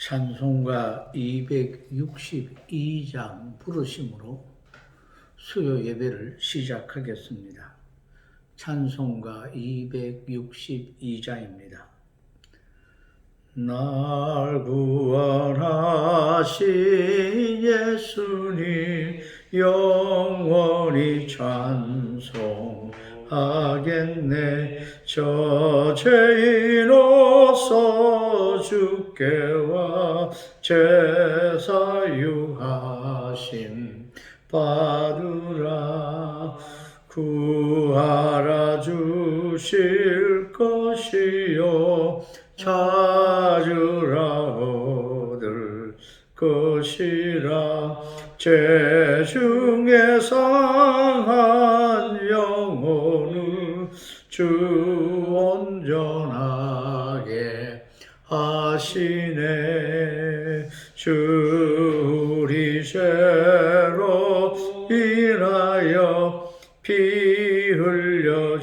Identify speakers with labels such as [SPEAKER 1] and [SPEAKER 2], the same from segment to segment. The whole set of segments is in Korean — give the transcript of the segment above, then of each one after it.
[SPEAKER 1] 찬송가 262장 부르심으로 수요 예배를 시작하겠습니다. 찬송가 262장입니다. 날 구원하신 예수님 영원히 찬송하겠네. 저 죄인으로서 주께와 제사유하심 받으라. 구하라 주실 것이요 찾으라 얻을 것이라. 죄 중에 상한 영혼을 주 온전하게 하시네. 주 우리 죄로 인하여 피 흘려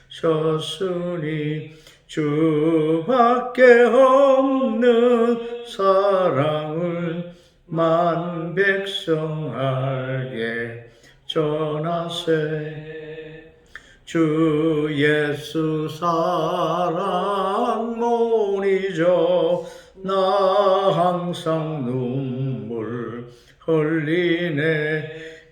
[SPEAKER 1] 죽으셨으니 주밖에 없는 사랑을 만 백성 알게 전하세. 주 예수 사랑 못 잊어 나 항상 눈물 흘리네.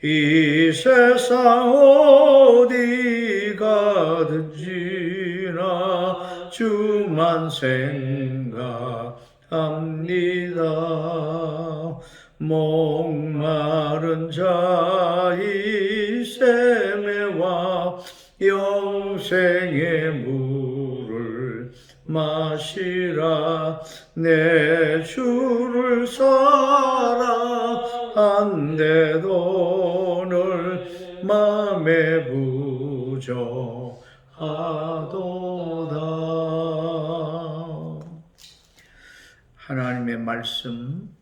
[SPEAKER 1] 이 세상 어디 가든지 나 주만 생각합니다. 목마른 자의 샘에와 영생의 물을 마시라. 내 주를 사랑한데도 늘 맘에 부족하도다. 하나님의 말씀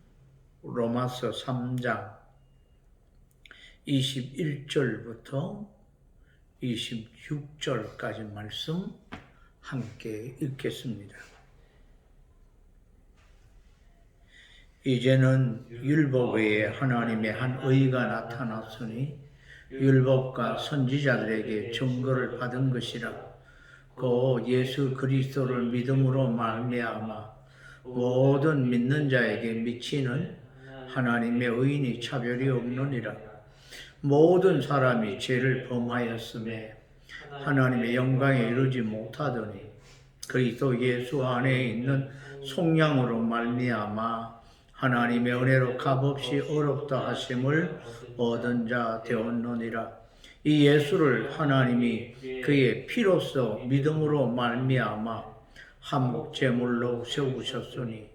[SPEAKER 1] 로마서 3장 21절부터 26절까지 말씀 함께 읽겠습니다. 이제는 율법 외에 하나님의 한 의가 나타났으니 율법과 선지자들에게 증거를 받은 것이라. 그 예수 그리스도를 믿음으로 말미암아 모든 믿는 자에게 미치는 하나님의 의인이 차별이 없느니라. 모든 사람이 죄를 범하였음에 하나님의 영광에 이르지 못하더니 그리스도 예수 안에 있는 속량으로 말미암아 하나님의 은혜로 값없이 어렵다 하심을 얻은 자 되었느니라. 이 예수를 하나님이 그의 피로써 믿음으로 말미암아 한몫 제물로 세우셨으니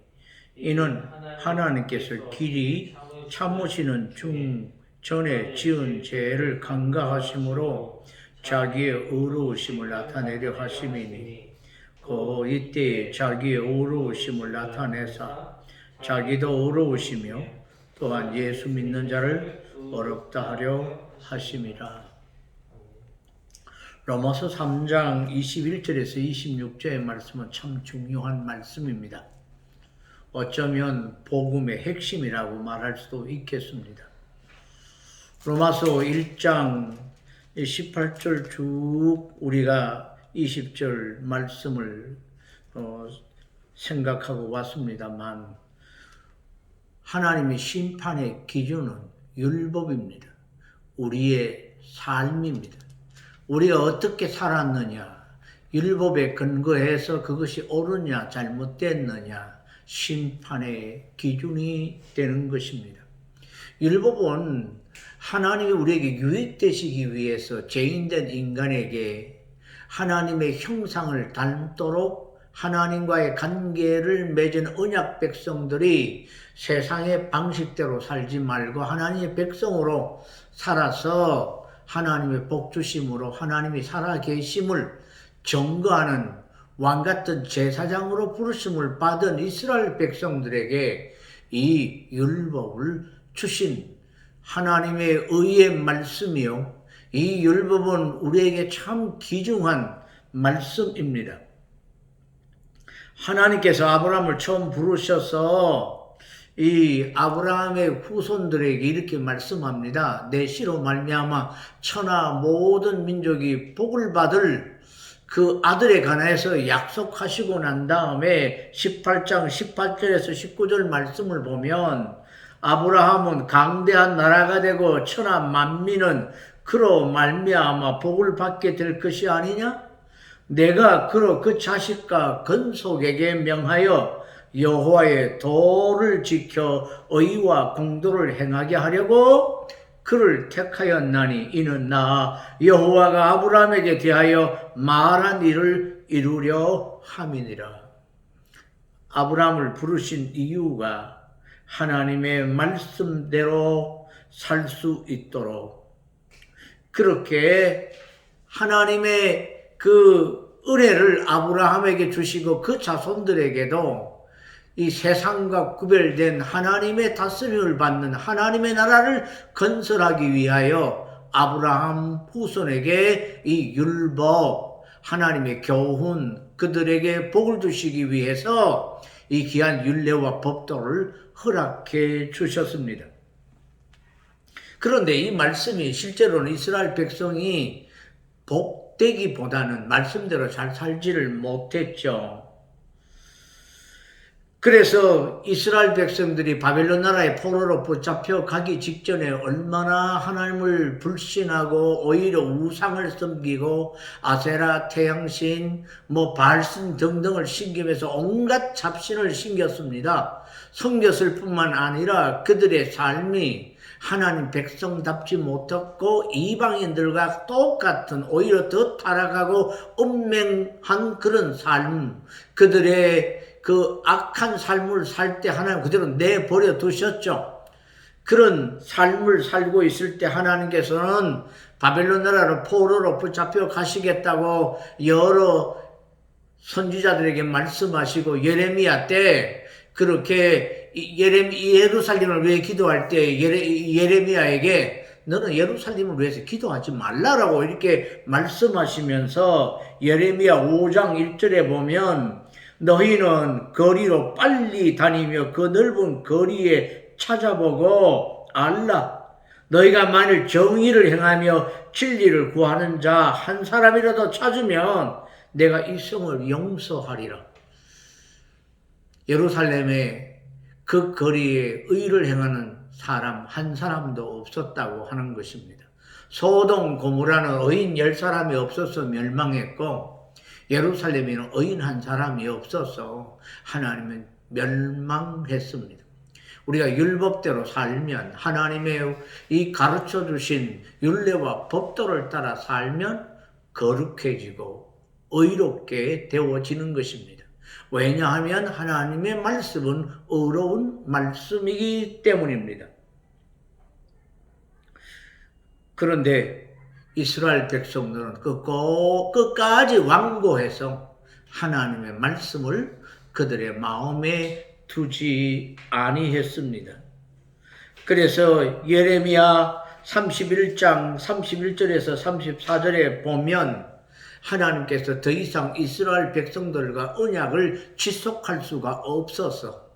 [SPEAKER 1] 이는 하나님께서 길이 참으시는 중 전에 지은 죄를 간과하심으로 자기의 의로우심을 나타내려 하심이니 그 이때에 자기의 의로우심을 나타내사 자기도 의로우시며 또한 예수 믿는 자를 어렵다 하려 하심이라. 로마서 3장 21절에서 26절의 말씀은 참 중요한 말씀입니다. 어쩌면 복음의 핵심이라고 말할 수도 있겠습니다. 로마서 1장 18절 쭉 우리가 20절 말씀을 생각하고 왔습니다만 하나님의 심판의 기준은 율법입니다. 우리의 삶입니다. 우리가 어떻게 살았느냐, 율법에 근거해서 그것이 옳으냐 잘못됐느냐 심판의 기준이 되는 것입니다. 율법은 하나님이 우리에게 유익되시기 위해서 죄인된 인간에게 하나님의 형상을 닮도록 하나님과의 관계를 맺은 언약 백성들이 세상의 방식대로 살지 말고 하나님의 백성으로 살아서 하나님의 복주심으로 하나님이 살아계심을 증거하는 왕같은 제사장으로 부르심을 받은 이스라엘 백성들에게 이 율법을 주신 하나님의 의의 말씀이요. 이 율법은 우리에게 참 귀중한 말씀입니다. 하나님께서 아브라함을 처음 부르셔서 이 아브라함의 후손들에게 이렇게 말씀합니다. 내 씨로 말미암아 천하 모든 민족이 복을 받을 그 아들에 관해서 약속하시고 난 다음에 18장 18절에서 19절 말씀을 보면 아브라함은 강대한 나라가 되고 천하 만민은 그로 말미암아 복을 받게 될 것이 아니냐? 내가 그로 그 자식과 건속에게 명하여 여호와의 도를 지켜 의와 공도를 행하게 하려고 그를 택하였나니 이는 나 여호와가 아브라함에게 대하여 말한 일을 이루려 함이니라. 아브라함을 부르신 이유가 하나님의 말씀대로 살 수 있도록, 그렇게 하나님의 그 은혜를 아브라함에게 주시고 그 자손들에게도 이 세상과 구별된 하나님의 다스림을 받는 하나님의 나라를 건설하기 위하여 아브라함 후손에게 이 율법, 하나님의 교훈, 그들에게 복을 주시기 위해서 이 귀한 율례와 법도를 허락해 주셨습니다. 그런데 이 말씀이 실제로는 이스라엘 백성이 복되기보다는 말씀대로 잘 살지를 못했죠. 그래서 이스라엘 백성들이 바벨론 나라의 포로로 붙잡혀 가기 직전에 얼마나 하나님을 불신하고 오히려 우상을 섬기고 아세라, 태양신, 바알신 등등을 신기면서 온갖 잡신을 신겼습니다. 섬겼을 뿐만 아니라 그들의 삶이 하나님 백성답지 못했고 이방인들과 똑같은 오히려 더 타락하고 음맹한 그런 삶, 그들의 그 악한 삶을 살 때 하나님 그대로 내버려 두셨죠. 그런 삶을 살고 있을 때 하나님께서는 바벨론 나라로 포로로 붙잡혀 가시겠다고 여러 선지자들에게 말씀하시고 예레미야 때 그렇게 예루살렘을 위해 기도할 때 예레미야에게 너는 예루살렘을 위해서 기도하지 말라라고 이렇게 말씀하시면서 예레미야 5장 1절에 보면 너희는 거리로 빨리 다니며 그 넓은 거리에 찾아보고 알라. 너희가 만일 정의를 행하며 진리를 구하는 자 한 사람이라도 찾으면 내가 이 성을 용서하리라. 예루살렘의 그 거리에 의를 행하는 사람 한 사람도 없었다고 하는 것입니다. 소돔 고모라는 의인 10사람이 없어서 멸망했고 예루살렘에는 의인 한 사람이 없어서 하나님은 멸망했습니다. 우리가 율법대로 살면 하나님의 이 가르쳐 주신 율례와 법도를 따라 살면 거룩해지고 의롭게 되어지는 것입니다. 왜냐하면 하나님의 말씀은 의로운 말씀이기 때문입니다. 그런데 이스라엘 백성들은 끝까지 완고해서 하나님의 말씀을 그들의 마음에 두지 아니했습니다. 그래서 예레미야 31장 31절에서 34절에 보면 하나님께서 더 이상 이스라엘 백성들과 언약을 지속할 수가 없어서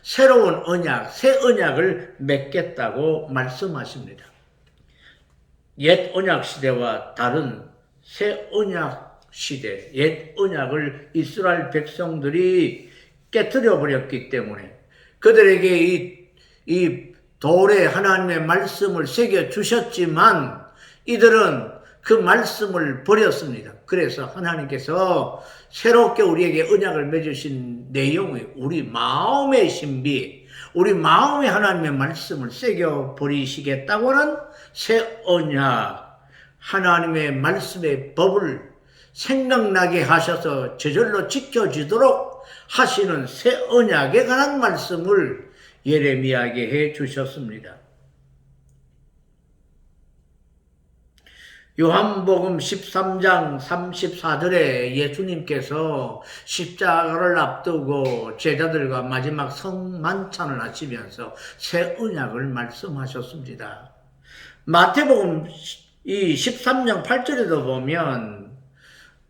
[SPEAKER 1] 새로운 언약, 새 언약을 맺겠다고 말씀하십니다. 옛 언약 시대와 다른 새 언약 시대, 옛 언약을 이스라엘 백성들이 깨뜨려 버렸기 때문에 그들에게 이 돌에 하나님의 말씀을 새겨 주셨지만 이들은 그 말씀을 버렸습니다. 그래서 하나님께서 새롭게 우리에게 언약을 맺으신 내용이 우리 마음의 신비, 우리 마음에 하나님의 말씀을 새겨 버리시겠다고는 새 언약, 하나님의 말씀의 법을 생각나게 하셔서 저절로 지켜지도록 하시는 새 언약에 관한 말씀을 예레미야에게 해 주셨습니다. 요한복음 13장 34절에 예수님께서 십자가를 앞두고 제자들과 마지막 성만찬을 하시면서 새 언약을 말씀하셨습니다. 마태복음 이 13장 8절에도 보면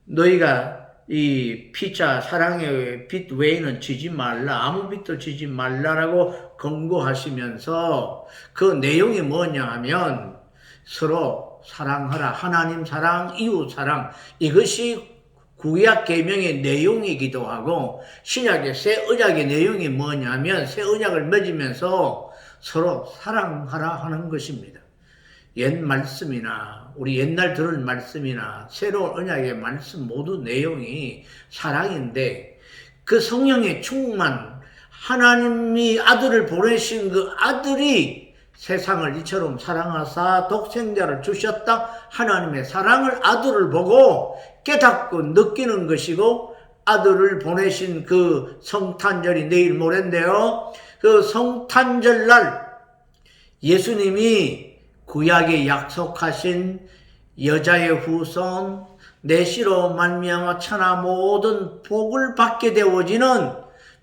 [SPEAKER 1] 너희가 이 피차 사랑의 빛 외에는 지지 말라, 아무 빛도 지지 말라라고 권고하시면서 그 내용이 뭐냐 하면 서로 사랑하라, 하나님 사랑, 이웃 사랑, 이것이 구약 계명의 내용이기도 하고 신약의 새 언약의 내용이 뭐냐면 새 언약을 맺으면서 서로 사랑하라 하는 것입니다. 옛 말씀이나 우리 옛날 들은 말씀이나 새로운 언약의 말씀 모두 내용이 사랑인데 그 성령의 충만 하나님이 아들을 보내신 그 아들이 세상을 이처럼 사랑하사 독생자를 주셨다. 하나님의 사랑을 아들을 보고 깨닫고 느끼는 것이고 아들을 보내신 그 성탄절이 내일 모레인데요. 그 성탄절날 예수님이 구약에 약속하신 여자의 후손 내시로 말미암아 천하 모든 복을 받게 되어지는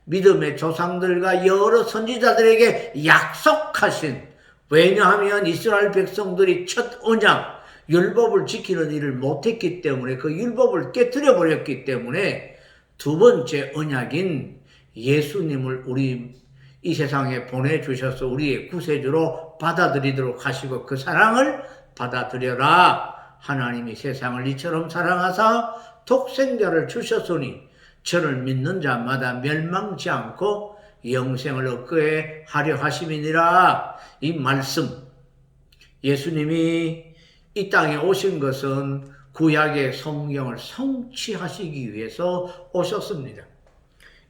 [SPEAKER 1] 믿음의 조상들과 여러 선지자들에게 약속하신, 왜냐하면 이스라엘 백성들이 첫 언약 율법을 지키는 일을 못했기 때문에 그 율법을 깨뜨려 버렸기 때문에 두 번째 언약인 예수님을 우리 이 세상에 보내주셔서 우리의 구세주로 받아들이도록 하시고 그 사랑을 받아들여라. 하나님이 세상을 이처럼 사랑하사 독생자를 주셨으니 저를 믿는 자마다 멸망치 않고 영생을 얻게 하려 하심이니라. 이 말씀, 예수님이 이 땅에 오신 것은 구약의 성경을 성취하시기 위해서 오셨습니다.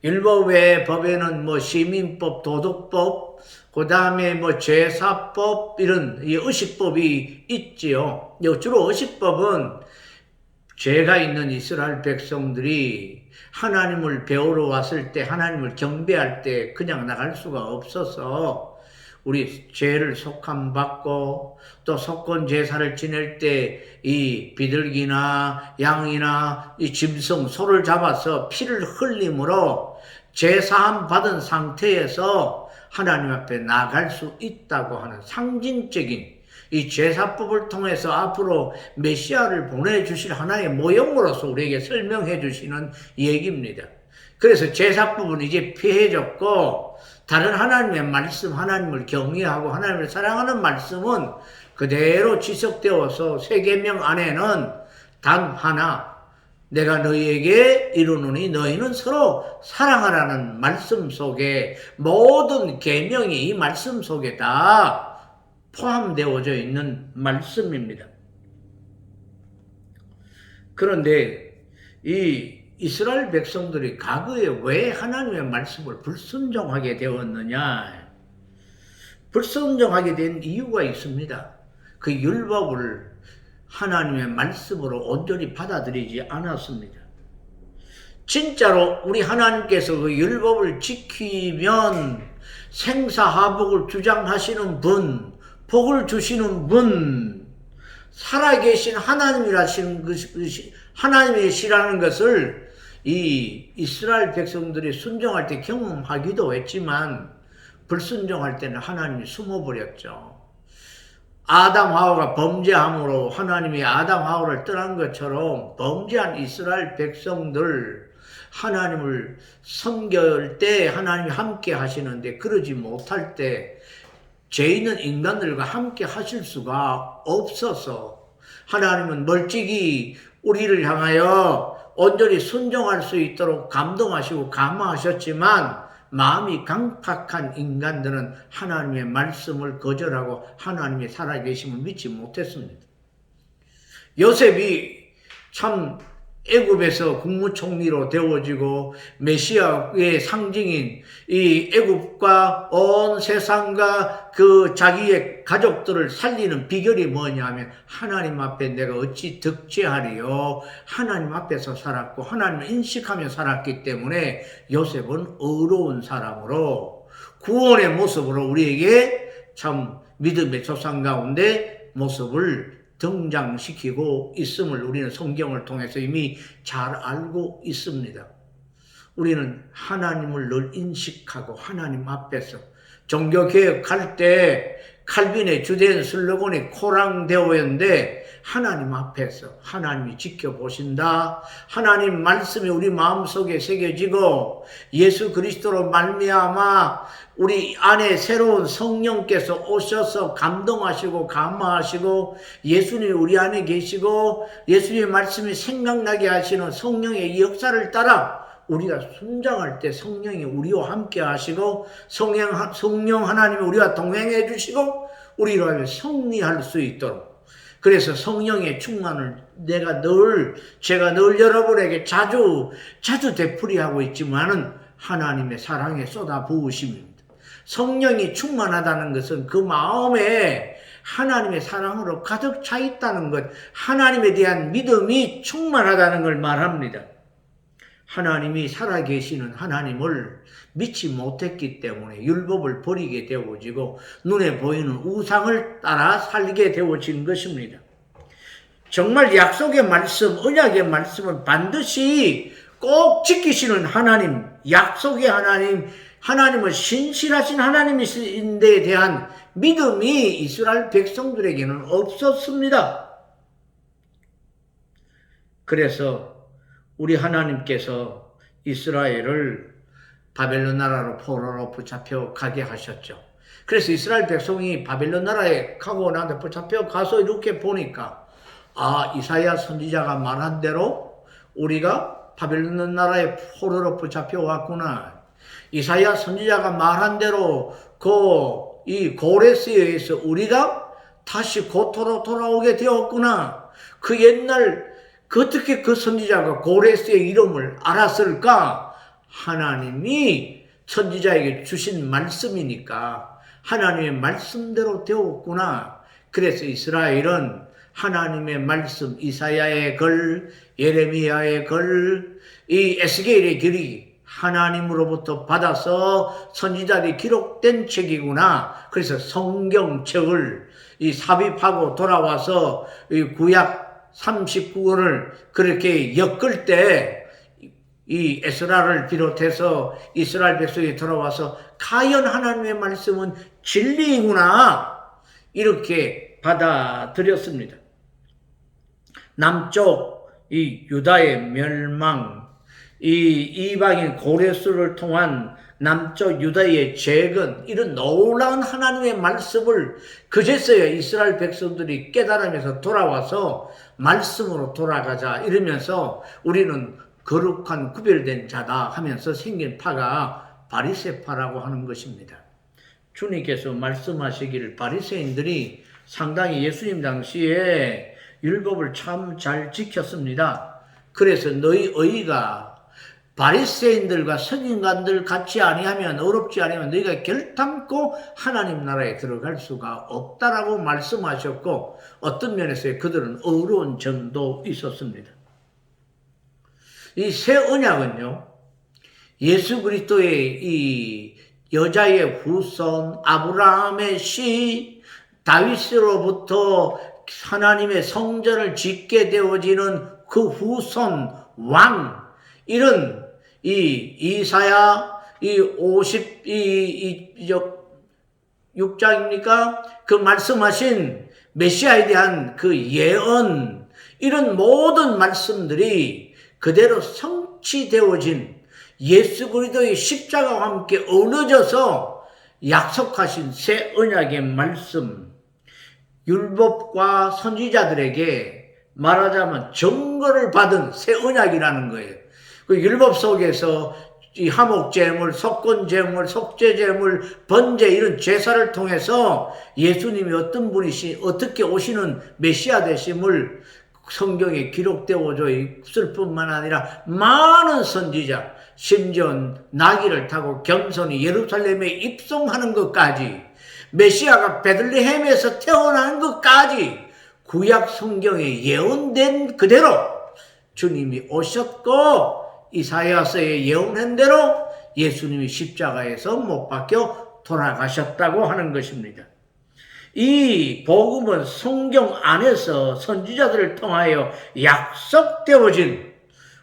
[SPEAKER 1] 율법의 법에는 뭐 시민법, 도덕법, 그 다음에 뭐 제사법, 이런 이 의식법이 있지요. 주로 의식법은 죄가 있는 이스라엘 백성들이 하나님을 배우러 왔을 때, 하나님을 경배할 때 그냥 나갈 수가 없어서 우리 죄를 속함받고 또 속건 제사를 지낼 때 이 비둘기나 양이나 이 짐승, 소를 잡아서 피를 흘림으로 제사함 받은 상태에서 하나님 앞에 나갈 수 있다고 하는 상징적인 이 제사법을 통해서 앞으로 메시아를 보내주실 하나의 모형으로서 우리에게 설명해 주시는 얘기입니다. 그래서 제사법은 이제 피해졌고 다른 하나님의 말씀, 하나님을 경외하고 하나님을 사랑하는 말씀은 그대로 지속되어서 세계명 안에는 단 하나, 내가 너희에게 이르노니 너희는 서로 사랑하라는 말씀 속에 모든 계명이 이 말씀 속에 다 포함되어져 있는 말씀입니다. 그런데 이 이스라엘 백성들이 과거에 왜 하나님의 말씀을 불순종하게 되었느냐? 불순종하게 된 이유가 있습니다. 그 율법을 하나님의 말씀으로 온전히 받아들이지 않았습니다. 진짜로 우리 하나님께서 그 율법을 지키면 생사하복을 주장하시는 분, 복을 주시는 분, 살아계신 하나님이라시는 것이 하나님이시라는 것을 이 이스라엘 백성들이 순종할 때 경험하기도 했지만 불순종할 때는 하나님이 숨어버렸죠. 아담 하와가 범죄함으로 하나님이 아담 하와를 떠난 것처럼 범죄한 이스라엘 백성들 하나님을 섬길 때 하나님이 함께 하시는데 그러지 못할 때 죄 있는 인간들과 함께 하실 수가 없어서 하나님은 멀찍이 우리를 향하여 온전히 순종할 수 있도록 감동하시고 감화하셨지만 마음이 강팍한 인간들은 하나님의 말씀을 거절하고 하나님의 살아계심을 믿지 못했습니다. 요셉이 참 애굽에서 국무총리로 되어지고 메시아의 상징인 이 애굽과 온 세상과 그 자기의 가족들을 살리는 비결이 뭐냐면 하나님 앞에 내가 어찌 득죄하리요. 하나님 앞에서 살았고 하나님을 인식하며 살았기 때문에 요셉은 의로운 사람으로 구원의 모습으로 우리에게 참 믿음의 조상 가운데 모습을 등장시키고 있음을 우리는 성경을 통해서 이미 잘 알고 있습니다. 우리는 하나님을 늘 인식하고 하나님 앞에서 종교개혁할 때 칼빈의 주된 슬로건이 코랑데오였는데 하나님 앞에서 하나님이 지켜보신다. 하나님 말씀이 우리 마음속에 새겨지고 예수 그리스도로 말미암아 우리 안에 새로운 성령께서 오셔서 감동하시고 감화하시고 예수님이 우리 안에 계시고 예수님의 말씀이 생각나게 하시는 성령의 역사를 따라 우리가 순장할 때 성령이 우리와 함께 하시고 성령 하나님이 우리와 동행해 주시고 우리로 하여 승리할 수 있도록 그래서 성령의 충만을 제가 늘 여러분에게 자주 되풀이하고 있지만은 하나님의 사랑에 쏟아 부으심입니다. 성령이 충만하다는 것은 그 마음에 하나님의 사랑으로 가득 차 있다는 것, 하나님에 대한 믿음이 충만하다는 걸 말합니다. 하나님이 살아계시는 하나님을 믿지 못했기 때문에 율법을 버리게 되어지고 눈에 보이는 우상을 따라 살게 되어진 것입니다. 정말 약속의 말씀, 언약의 말씀을 반드시 꼭 지키시는 하나님, 약속의 하나님, 하나님은 신실하신 하나님이신 데 대한 믿음이 이스라엘 백성들에게는 없었습니다. 그래서 우리 하나님께서 이스라엘을 바벨론 나라로 포로로 붙잡혀 가게 하셨죠. 그래서 이스라엘 백성이 바벨론 나라에 가고 나서 붙잡혀 가서 이렇게 보니까 이사야 선지자가 말한 대로 우리가 바벨론 나라에 포로로 붙잡혀 왔구나. 이사야 선지자가 말한 대로 이 고레스에 의해서 우리가 다시 고토로 돌아오게 되었구나. 그 옛날 어떻게 그 선지자가 고레스의 이름을 알았을까? 하나님이 선지자에게 주신 말씀이니까 하나님의 말씀대로 되었구나. 그래서 이스라엘은 하나님의 말씀, 이사야의 글, 예레미야의 글, 이 에스겔의 글이 하나님으로부터 받아서 선지자들이 기록된 책이구나. 그래서 성경책을 삽입하고 돌아와서 이 구약 39권을 그렇게 엮을 때 이 에스라를 비롯해서 이스라엘 백성이 돌아와서 과연 하나님의 말씀은 진리이구나 이렇게 받아들였습니다. 남쪽 이 유다의 멸망, 이 이방인 고레스를 통한 남쪽 유다의 재건, 이런 놀라운 하나님의 말씀을 그제서야 이스라엘 백성들이 깨달으면서 돌아와서 말씀으로 돌아가자 이러면서 우리는 거룩한 구별된 자다 하면서 생긴 파가 바리새파라고 하는 것입니다. 주님께서 말씀하시기를 바리새인들이 상당히 예수님 당시에 율법을 참 잘 지켰습니다. 그래서 너희 의가 바리새인들과 서기관들 같이 아니하면 어렵지 아니하면 너희가 결단코 하나님 나라에 들어갈 수가 없다라고 말씀하셨고 어떤 면에서 그들은 어려운 점도 있었습니다. 이 새 언약은요, 예수 그리스도의 이 여자의 후손 아브라함의 씨 다윗으로부터 하나님의 성전을 짓게 되어지는 그 후손 왕, 이런 이사야 56장입니까? 그 말씀하신 메시아에 대한 그 예언, 이런 모든 말씀들이 그대로 성취되어진 예수 그리스도의 십자가와 함께 어우러져서 약속하신 새 언약의 말씀, 율법과 선지자들에게 말하자면 증거를 받은 새 언약이라는 거예요. 그 율법 속에서 이 화목제물, 속건제물, 속죄제물, 번제 이런 제사를 통해서 예수님이 어떤 분이시, 어떻게 오시는 메시아 되심을 성경에 기록되어져 있을 뿐만 아니라 많은 선지자, 심지어 나귀를 타고 겸손히 예루살렘에 입성하는 것까지, 메시아가 베들레헴에서 태어나는 것까지 구약 성경에 예언된 그대로 주님이 오셨고 이사야서에 예언한 대로 예수님이 십자가에서 못 박혀 돌아가셨다고 하는 것입니다. 이 복음은 성경 안에서 선지자들을 통하여 약속되어진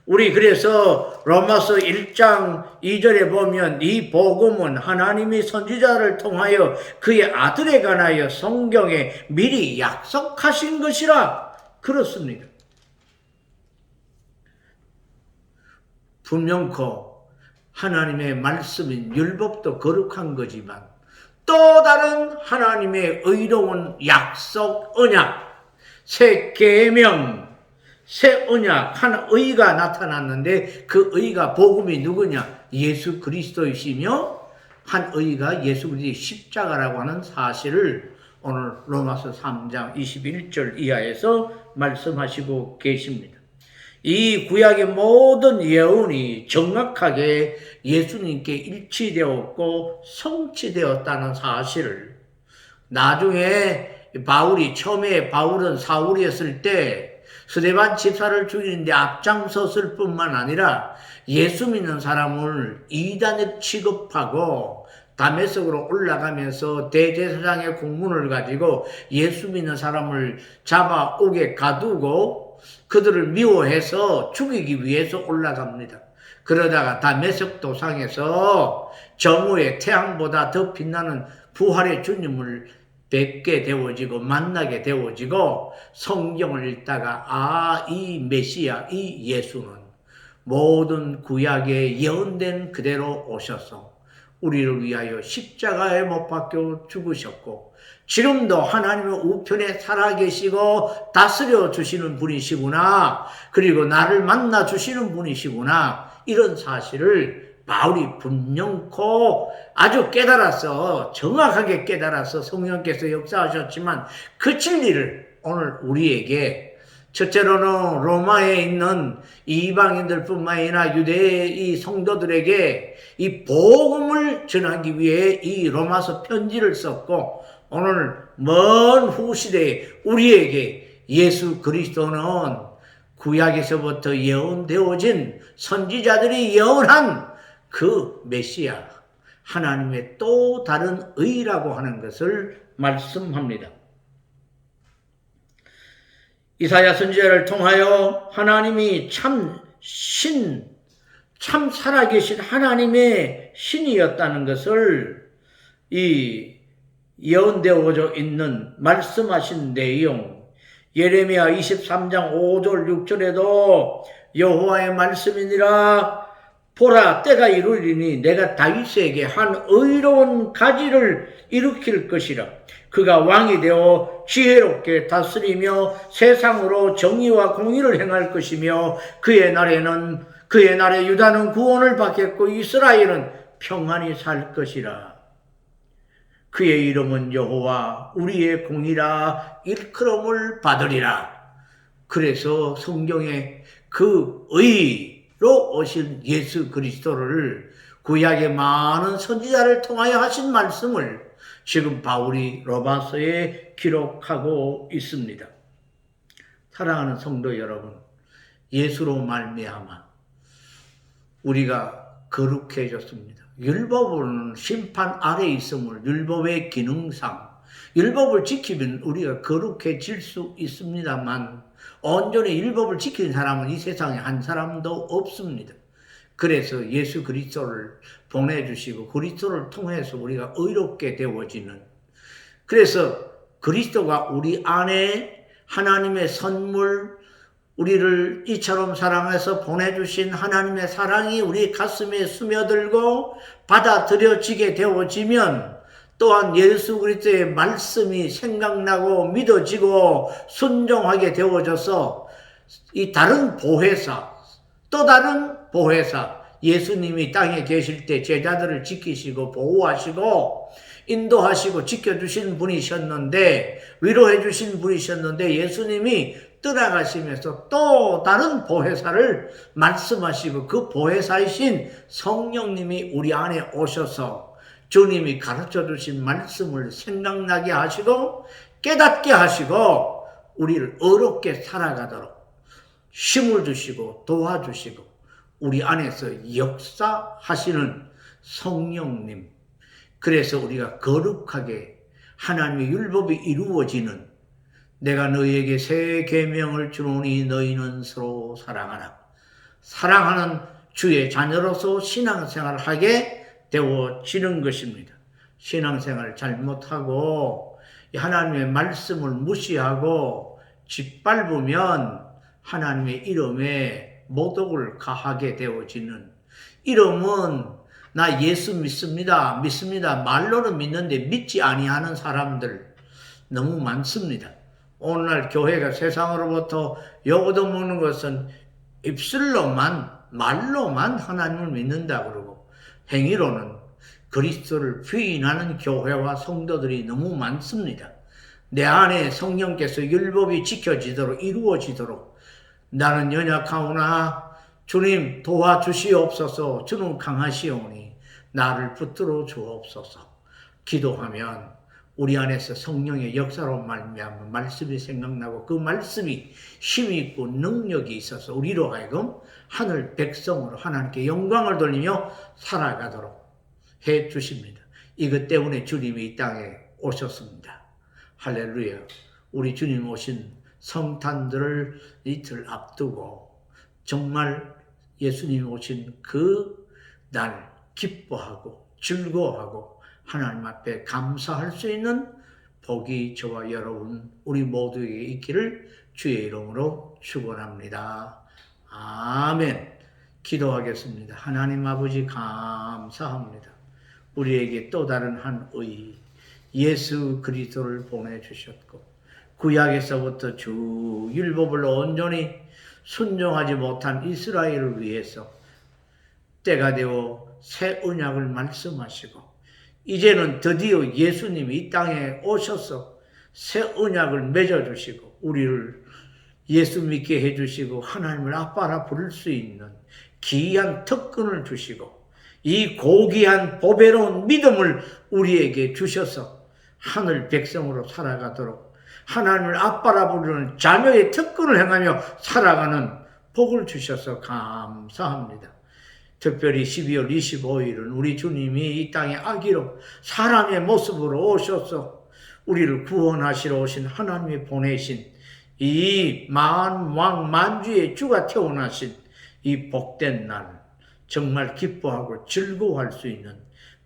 [SPEAKER 1] 우리 그래서 로마서 1장 2절에 보면 이 복음은 하나님이 선지자를 통하여 그의 아들에 관하여 성경에 미리 약속하신 것이라 그렇습니다. 분명코 하나님의 말씀인 율법도 거룩한 거지만 또 다른 하나님의 의로운 약속, 언약, 새 계명, 새 언약, 한 의가 나타났는데 그 의가 복음이 누구냐? 예수 그리스도이시며 한 의가 예수 그리스도의 십자가라고 하는 사실을 오늘 로마서 3장 21절 이하에서 말씀하시고 계십니다. 이 구약의 모든 예언이 정확하게 예수님께 일치되었고 성취되었다는 사실을 나중에 처음에 바울은 사울이었을 때 스데반 집사를 죽이는데 앞장섰을 뿐만 아니라 예수 믿는 사람을 이단에 취급하고 다메섹으로 올라가면서 대제사장의 공문을 가지고 예수 믿는 사람을 잡아오게 가두고 그들을 미워해서 죽이기 위해서 올라갑니다. 그러다가 다메섹 도상에서 정오의 태양보다 더 빛나는 부활의 주님을 뵙게 되어지고 만나게 되어지고 성경을 읽다가 이 메시아, 이 예수는 모든 구약에 예언된 그대로 오셔서 우리를 위하여 십자가에 못 박혀 죽으셨고 지금도 하나님의 우편에 살아계시고 다스려 주시는 분이시구나. 그리고 나를 만나 주시는 분이시구나. 이런 사실을 바울이 분명코 아주 정확하게 깨달아서 성령께서 역사하셨지만 그 진리를 오늘 우리에게 첫째로는 로마에 있는 이방인들 뿐만 아니라 유대의 이 성도들에게 이 복음을 전하기 위해 이 로마서 편지를 썼고 오늘 먼 후시대에 우리에게 예수 그리스도는 구약에서부터 예언되어진 선지자들이 예언한 그 메시아 하나님의 또 다른 의라고 하는 것을 말씀합니다. 이사야 선지자를 통하여 하나님이 참 살아계신 하나님의 신이었다는 것을 이 예언되어져 있는 말씀하신 내용 예레미야 23장 5절 6절에도 여호와의 말씀이니라 보라 때가 이루리니 내가 다윗에게 한 의로운 가지를 일으킬 것이라 그가 왕이 되어 지혜롭게 다스리며 세상으로 정의와 공의를 행할 것이며 그의 날에 유다는 구원을 받겠고 이스라엘은 평안히 살 것이라. 그의 이름은 여호와 우리의 공이라 일컬음을 받으리라. 그래서 성경에 그 의로 오신 예수 그리스도를 구약의 많은 선지자를 통하여 하신 말씀을 지금 바울이 로마서에 기록하고 있습니다. 사랑하는 성도 여러분, 예수로 말미암아 우리가 거룩해졌습니다. 율법은 심판 아래 있음을 율법의 기능상 율법을 지키면 우리가 거룩해질 수 있습니다만 온전히 율법을 지키는 사람은 이 세상에 한 사람도 없습니다. 그래서 예수 그리스도를 보내주시고 그리스도를 통해서 우리가 의롭게 되어지는 그래서 그리스도가 우리 안에 하나님의 선물 우리를 이처럼 사랑해서 보내주신 하나님의 사랑이 우리 가슴에 스며들고 받아들여지게 되어지면 또한 예수 그리스도의 말씀이 생각나고 믿어지고 순종하게 되어져서 이 다른 보혜사 또 다른 보혜사 예수님이 땅에 계실 때 제자들을 지키시고 보호하시고 인도하시고 지켜주신 분이셨는데 위로해 주신 분이셨는데 예수님이 떠나가시면서 또 다른 보혜사를 말씀하시고 그 보혜사이신 성령님이 우리 안에 오셔서 주님이 가르쳐 주신 말씀을 생각나게 하시고 깨닫게 하시고 우리를 의롭게 살아가도록 힘을 주시고 도와주시고 우리 안에서 역사하시는 성령님 그래서 우리가 거룩하게 하나님의 율법이 이루어지는 내가 너희에게 새 계명을 주노니 너희는 서로 사랑하라. 사랑하는 주의 자녀로서 신앙생활을 하게 되어지는 것입니다. 신앙생활을 잘못하고 하나님의 말씀을 무시하고 짓밟으면 하나님의 이름에 모독을 가하게 되어지는, 이름은 나 예수 믿습니다. 말로는 믿는데 믿지 아니하는 사람들 너무 많습니다. 오늘날 교회가 세상으로부터 요구도먹는 것은 입술로만, 말로만 하나님을 믿는다 그러고 행위로는 그리스도를 부인하는 교회와 성도들이 너무 많습니다. 내 안에 성령께서 율법이 지켜지도록, 이루어지도록 나는 연약하오나 주님 도와주시옵소서. 주는 강하시오니 나를 붙들어 주옵소서. 기도하면 우리 안에서 성령의 역사로 말미암아 말씀이 생각나고 그 말씀이 힘이 있고 능력이 있어서 우리로 하여금 하늘 백성으로 하나님께 영광을 돌리며 살아가도록 해 주십니다. 이것 때문에 주님이 이 땅에 오셨습니다. 할렐루야. 우리 주님 오신 성탄들을 이틀 앞두고 정말 예수님 오신 그 날 기뻐하고 즐거워하고 하나님 앞에 감사할 수 있는 복이 저와 여러분 우리 모두에게 있기를 주의 이름으로 축원합니다. 아멘. 기도하겠습니다. 하나님 아버지 감사합니다. 우리에게 또 다른 한 의 예수 그리스도를 보내주셨고 구약에서부터 주 율법을 온전히 순종하지 못한 이스라엘을 위해서 때가 되어 새 언약을 말씀하시고 이제는 드디어 예수님이 이 땅에 오셔서 새 언약을 맺어주시고 우리를 예수 믿게 해주시고 하나님을 아빠라 부를 수 있는 귀한 특권을 주시고 이 고귀한 보배로운 믿음을 우리에게 주셔서 하늘 백성으로 살아가도록 하나님을 아빠라 부르는 자녀의 특권을 행하며 살아가는 복을 주셔서 감사합니다. 특별히 12월 25일은 우리 주님이 이 땅에 아기로 사람의 모습으로 오셔서 우리를 구원하시러 오신 하나님이 보내신 이 만왕 만주의 주가 태어나신 이 복된 날 정말 기뻐하고 즐거워할 수 있는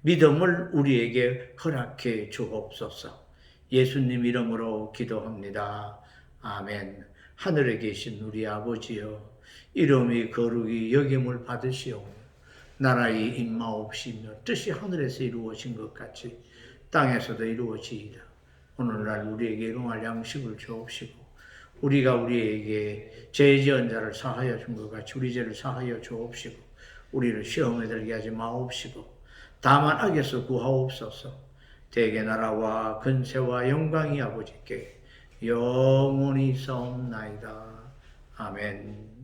[SPEAKER 1] 믿음을 우리에게 허락해 주옵소서. 예수님 이름으로 기도합니다. 아멘. 하늘에 계신 우리 아버지여 이름이 거룩히 여김을 받으시오. 나라의 임마옵시며 뜻이 하늘에서 이루어진 것 같이 땅에서도 이루어지이다. 오늘날 우리에게 일용할 양식을 주옵시고 우리가 우리에게 죄 지은 자를 사하여 준 것 같이 우리 죄를 사하여 주옵시고 우리를 시험에 들게 하지 마옵시고 다만 악에서 구하옵소서. 대개 나라와 근세와 영광이 아버지께 영원히 싸움나이다. 아멘.